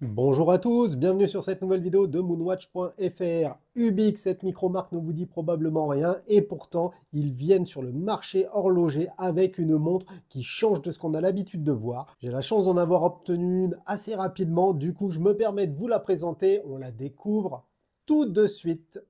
Bonjour à tous, bienvenue sur cette nouvelle vidéo de moonwatch.fr. Ubik, cette micro-marque ne vous dit probablement rien et pourtant ils viennent sur le marché horloger avec une montre qui change de ce qu'on a l'habitude de voir. J'ai la chance d'en avoir obtenu une assez rapidement, du coup je me permets de vous la présenter, on la découvre tout de suite.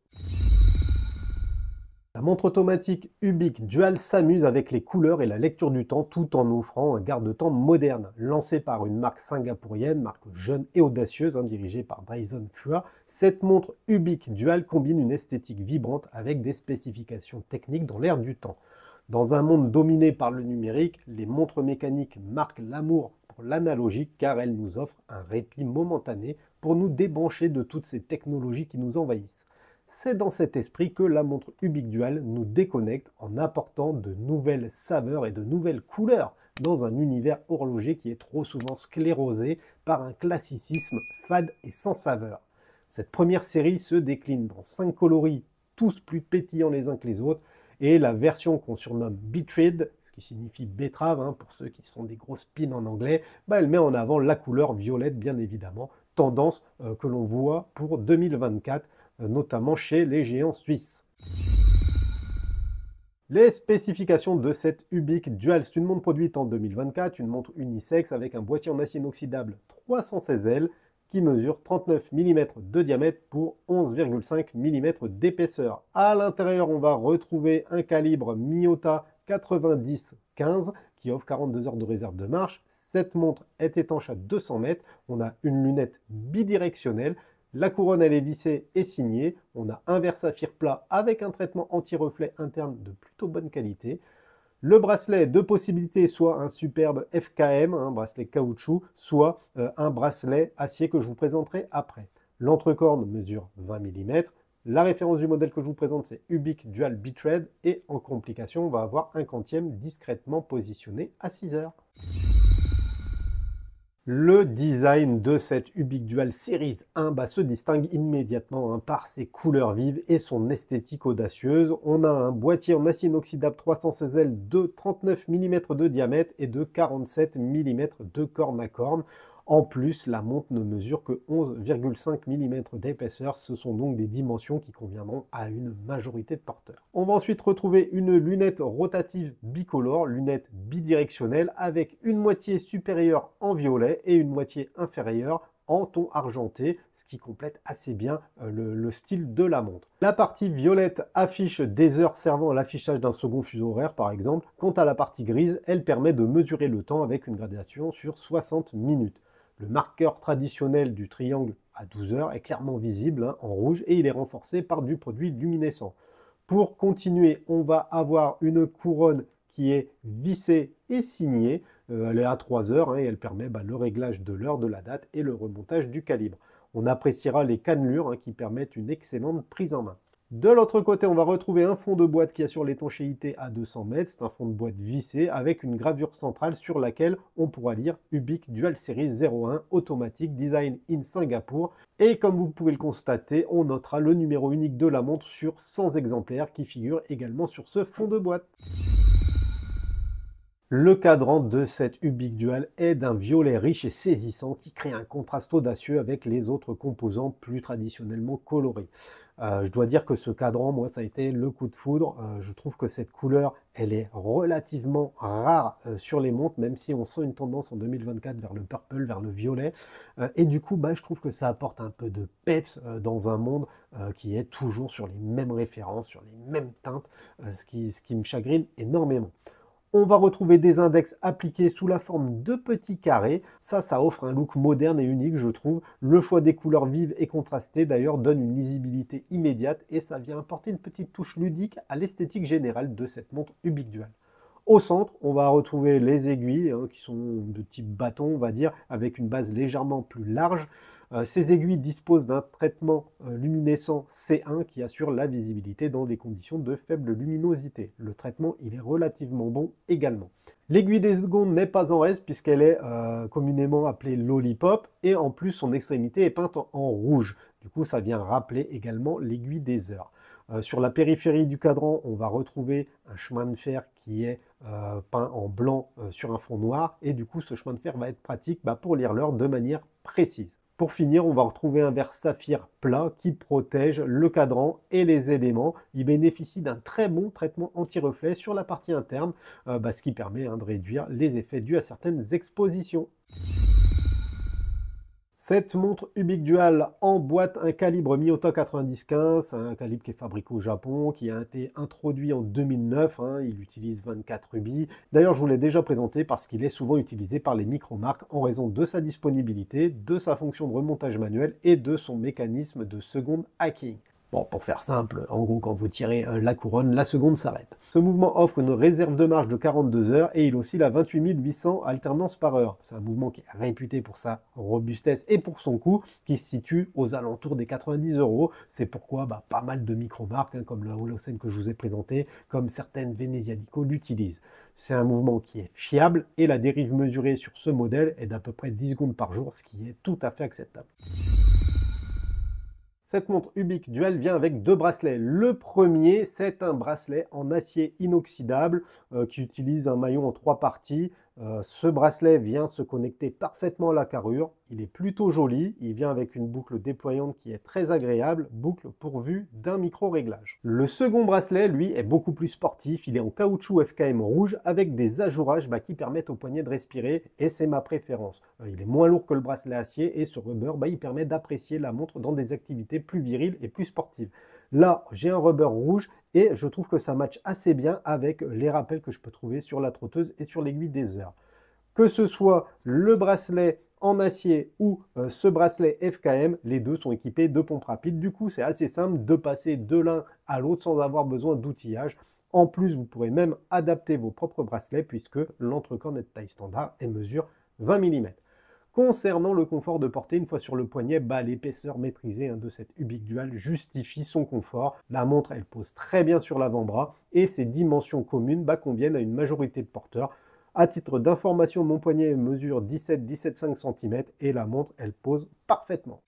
La montre automatique Ubik Dual s'amuse avec les couleurs et la lecture du temps tout en offrant un garde-temps moderne. Lancée par une marque singapourienne, marque jeune et audacieuse, dirigée par Dyson Fua, cette montre Ubik Dual combine une esthétique vibrante avec des spécifications techniques dans l'air du temps. Dans un monde dominé par le numérique, les montres mécaniques marquent l'amour pour l'analogique car elles nous offrent un répit momentané pour nous débrancher de toutes ces technologies qui nous envahissent. C'est dans cet esprit que la montre Ubik Dual nous déconnecte en apportant de nouvelles saveurs et de nouvelles couleurs dans un univers horloger qui est trop souvent sclérosé par un classicisme fade et sans saveur. Cette première série se décline dans 5 coloris, tous plus pétillants les uns que les autres, et la version qu'on surnomme Betrayed, ce qui signifie betterave, pour ceux qui sont des grosses pins en anglais, elle met en avant la couleur violette bien évidemment, tendance que l'on voit pour 2024, notamment chez les géants suisses. Les spécifications de cette Ubik Dual, c'est une montre produite en 2024, une montre unisexe avec un boîtier en acier inoxydable 316L qui mesure 39 mm de diamètre pour 11,5 mm d'épaisseur. À l'intérieur, on va retrouver un calibre Miyota 90-15 qui offre 42 heures de réserve de marche. Cette montre est étanche à 200 mètres. On a une lunette bidirectionnelle. La couronne, elle est vissée et signée. On a un verre saphir plat avec un traitement anti-reflet interne de plutôt bonne qualité. Le bracelet, deux possibilités, soit un superbe FKM, un bracelet caoutchouc, soit un bracelet acier que je vous présenterai après. L'entrecorne mesure 20 mm. La référence du modèle que je vous présente, c'est Ubik Dual Betrayed. Et en complication, on va avoir un quantième discrètement positionné à 6 heures. Le design de cette Ubik Dual Series 1 se distingue immédiatement par ses couleurs vives et son esthétique audacieuse. On a un boîtier en acier inoxydable 316L de 39 mm de diamètre et de 47 mm de corne à corne. En plus, la montre ne mesure que 11,5 mm d'épaisseur. Ce sont donc des dimensions qui conviendront à une majorité de porteurs. On va ensuite retrouver une lunette rotative bicolore, lunette bidirectionnelle avec une moitié supérieure en violet et une moitié inférieure en ton argenté, ce qui complète assez bien le style de la montre. La partie violette affiche des heures servant à l'affichage d'un second fuseau horaire par exemple. Quant à la partie grise, elle permet de mesurer le temps avec une gradation sur 60 minutes. Le marqueur traditionnel du triangle à 12 heures est clairement visible en rouge et il est renforcé par du produit luminescent. Pour continuer, on va avoir une couronne qui est vissée et signée. Elle est à 3 heures et elle permet le réglage de l'heure, de la date et le remontage du calibre. On appréciera les cannelures qui permettent une excellente prise en main. De l'autre côté, on va retrouver un fond de boîte qui assure l'étanchéité à 200 mètres. C'est un fond de boîte vissé avec une gravure centrale sur laquelle on pourra lire Ubik Dual Series 01 automatique design in Singapour. Et comme vous pouvez le constater, on notera le numéro unique de la montre sur 100 exemplaires qui figure également sur ce fond de boîte. Le cadran de cette Ubik Dual est d'un violet riche et saisissant qui crée un contraste audacieux avec les autres composants plus traditionnellement colorés. Je dois dire que ce cadran, moi, ça a été le coup de foudre. Je trouve que cette couleur, elle est relativement rare sur les montres, même si on sent une tendance en 2024 vers le purple, vers le violet. Et du coup, je trouve que ça apporte un peu de peps dans un monde qui est toujours sur les mêmes références, sur les mêmes teintes, ce qui me chagrine énormément. On va retrouver des index appliqués sous la forme de petits carrés. Ça offre un look moderne et unique, je trouve. Le choix des couleurs vives et contrastées, d'ailleurs, donne une lisibilité immédiate et ça vient apporter une petite touche ludique à l'esthétique générale de cette montre Ubik Dual. Au centre, on va retrouver les aiguilles, qui sont de type bâton, on va dire, avec une base légèrement plus large. Ces aiguilles disposent d'un traitement luminescent C1 qui assure la visibilité dans des conditions de faible luminosité. Le traitement, il est relativement bon également. L'aiguille des secondes n'est pas en reste puisqu'elle est communément appelée lollipop et en plus son extrémité est peinte en rouge. Du coup, ça vient rappeler également l'aiguille des heures. Sur la périphérie du cadran, on va retrouver un chemin de fer qui est peint en blanc sur un fond noir et du coup, ce chemin de fer va être pratique pour lire l'heure de manière précise. Pour finir, on va retrouver un verre saphir plat qui protège le cadran et les éléments. Il bénéficie d'un très bon traitement anti-reflet sur la partie interne, ce qui permet de réduire les effets dus à certaines expositions. Cette montre Ubik Dual emboîte un calibre Miyota 9015, un calibre qui est fabriqué au Japon, qui a été introduit en 2009, il utilise 24 rubis. D'ailleurs, je vous l'ai déjà présenté parce qu'il est souvent utilisé par les micro-marques en raison de sa disponibilité, de sa fonction de remontage manuel et de son mécanisme de seconde hacking. Bon, pour faire simple, en gros, quand vous tirez la couronne, la seconde s'arrête. Ce mouvement offre une réserve de marche de 42 heures et il oscille à 28 800 alternances par heure. C'est un mouvement qui est réputé pour sa robustesse et pour son coût, qui se situe aux alentours des 90 euros. C'est pourquoi pas mal de micro-marques, comme le Holosen que je vous ai présenté, comme certaines Venezianico l'utilisent. C'est un mouvement qui est fiable et la dérive mesurée sur ce modèle est d'à peu près 10 secondes par jour, ce qui est tout à fait acceptable. Cette montre Ubik Dual vient avec deux bracelets. Le premier, c'est un bracelet en acier inoxydable qui utilise un maillon en 3 parties. Ce bracelet vient se connecter parfaitement à la carrure. Il est plutôt joli. Il vient avec une boucle déployante qui est très agréable, boucle pourvue d'un micro-réglage. Le second bracelet, lui, est beaucoup plus sportif. Il est en caoutchouc FKM rouge avec des ajourages qui permettent au poignet de respirer et c'est ma préférence. Il est moins lourd que le bracelet acier et ce rubber, il permet d'apprécier la montre dans des activités plus viriles et plus sportives. Là, j'ai un rubber rouge et je trouve que ça matche assez bien avec les rappels que je peux trouver sur la trotteuse et sur l'aiguille des heures. Que ce soit le bracelet en acier ou ce bracelet FKM, les deux sont équipés de pompes rapides. Du coup, c'est assez simple de passer de l'un à l'autre sans avoir besoin d'outillage. En plus, vous pourrez même adapter vos propres bracelets puisque l'entrecorne est de taille standard et mesure 20 mm. Concernant le confort de portée, une fois sur le poignet, l'épaisseur maîtrisée de cette Ubik Dual justifie son confort. La montre, elle pose très bien sur l'avant-bras et ses dimensions communes conviennent à une majorité de porteurs. À titre d'information, mon poignet mesure 17,5 cm et la montre, elle pose parfaitement.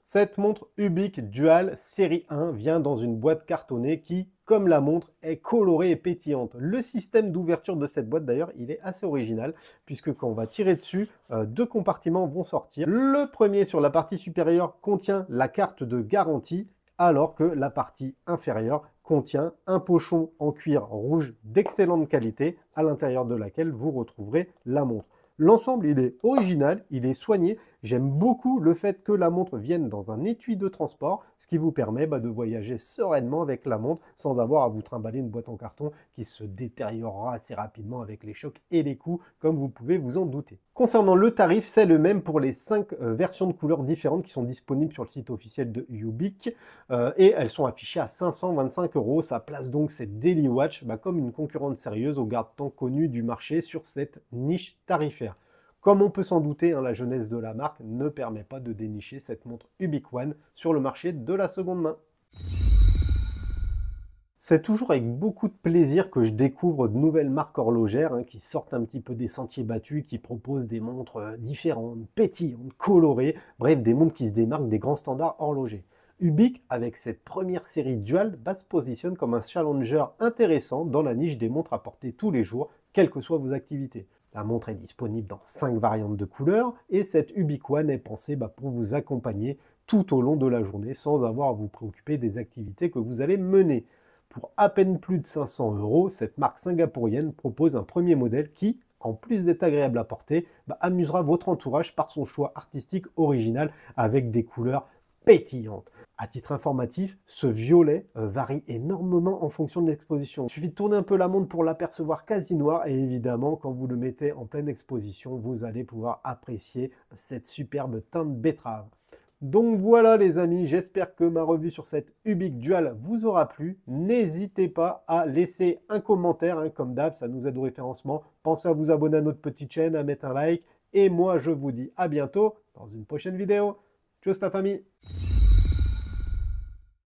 Cette montre Ubik Dual série 1 vient dans une boîte cartonnée qui, comme la montre, est colorée et pétillante. Le système d'ouverture de cette boîte, d'ailleurs, il est assez original, puisque quand on va tirer dessus, deux compartiments vont sortir. Le premier, sur la partie supérieure, contient la carte de garantie, alors que la partie inférieure contient un pochon en cuir rouge d'excellente qualité, à l'intérieur de laquelle vous retrouverez la montre. L'ensemble, il est original, il est soigné. J'aime beaucoup le fait que la montre vienne dans un étui de transport, ce qui vous permet de voyager sereinement avec la montre sans avoir à vous trimballer une boîte en carton qui se détériorera assez rapidement avec les chocs et les coups, comme vous pouvez vous en douter. Concernant le tarif, c'est le même pour les 5 versions de couleurs différentes qui sont disponibles sur le site officiel de Ubik et elles sont affichées à 525 €. Ça place donc cette Daily Watch comme une concurrente sérieuse au garde-temps connu du marché sur cette niche tarifaire. Comme on peut s'en douter, la jeunesse de la marque ne permet pas de dénicher cette montre Ubik One sur le marché de la seconde main. C'est toujours avec beaucoup de plaisir que je découvre de nouvelles marques horlogères qui sortent un petit peu des sentiers battus, qui proposent des montres différentes, pétillantes, colorées, bref, des montres qui se démarquent des grands standards horlogers. Ubik, avec cette première série Dual, se positionne comme un challenger intéressant dans la niche des montres à porter tous les jours, quelles que soient vos activités. La montre est disponible dans 5 variantes de couleurs et cette Ubik One est pensée pour vous accompagner tout au long de la journée sans avoir à vous préoccuper des activités que vous allez mener. Pour à peine plus de 500 €, cette marque singapourienne propose un premier modèle qui, en plus d'être agréable à porter, amusera votre entourage par son choix artistique original avec des couleurs pétillantes. À titre informatif, ce violet varie énormément en fonction de l'exposition. Il suffit de tourner un peu la montre pour l'apercevoir quasi noir et évidemment, quand vous le mettez en pleine exposition, vous allez pouvoir apprécier cette superbe teinte betterave. Donc voilà les amis, j'espère que ma revue sur cette Ubik Dual vous aura plu. N'hésitez pas à laisser un commentaire, comme d'hab, ça nous aide au référencement. Pensez à vous abonner à notre petite chaîne, à mettre un like. Et moi, je vous dis à bientôt dans une prochaine vidéo. Tchuss la famille!